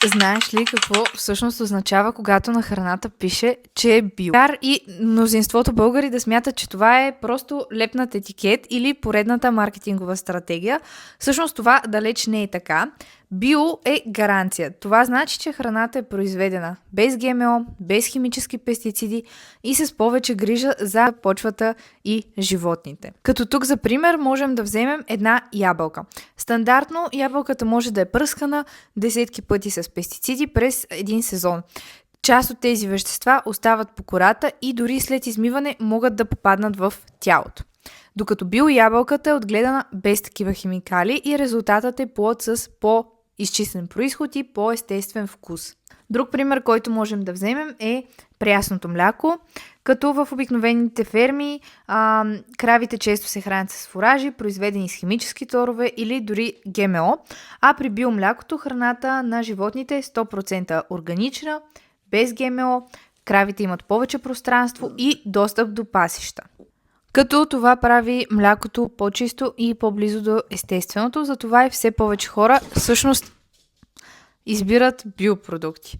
Знаеш ли какво всъщност означава, когато на храната пише, че е био? Макар и мнозинството българи да смятат, че това е просто лепнат етикет или поредната маркетингова стратегия, всъщност това далеч не е така. Био е гаранция. Това значи, че храната е произведена без ГМО, без химически пестициди и с повече грижа за почвата и животните. Като тук за пример можем да вземем една ябълка. Стандартно ябълката може да е пръскана десетки пъти с пестициди през един сезон. Част от тези вещества остават по кората и дори след измиване могат да попаднат в тялото. Докато биоябълката е отгледана без такива химикали и резултатът е плод с по-изчистен произход и по-естествен вкус. Друг пример, който можем да вземем е прясното мляко, като в обикновените ферми кравите често се хранят с фуражи, произведени с химически торове или дори ГМО, а при биомлякото храната на животните е 100% органична, без ГМО, кравите имат повече пространство и достъп до пасища. Като това прави млякото по-чисто и по-близо до естественото, затова и все повече хора всъщност избират биопродукти.